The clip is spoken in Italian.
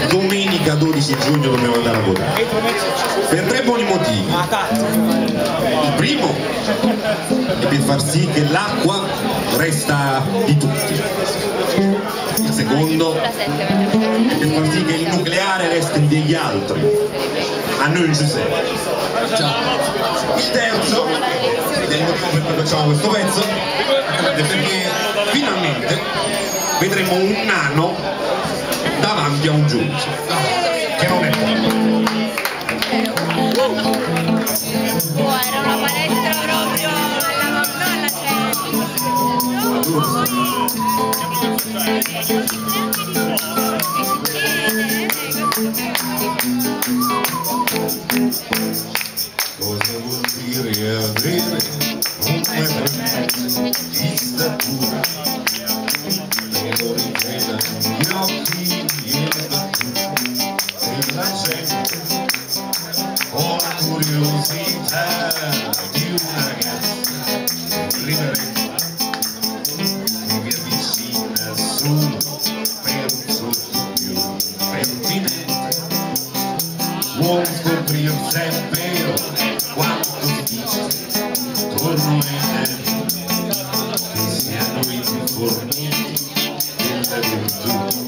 domenica 12 giugno dobbiamo andare a votare per 3 buoni motivi. Il primo è per far sì che l'acqua resta di tutti, il secondo è per far sì che il nucleare resti degli altri, a noi Giuseppe. Il terzo, ed è il motivo per cui facciamo questo pezzo, è perché finalmente vedremo un nano davanti a un giudice, che non è poco. Era una palestra proprio alla Magnolia, Cosa vuol dire avere 1,5 m di statura? Me lo rivelano gli occhi e le battute della gente. Ho la curiosità di una ragazza riverente che mi avvicina solo per un sottopio pertinente. Vuoi scoprire se è vero quanto si dice intorno ai nani, che siano i più forniti della virtù?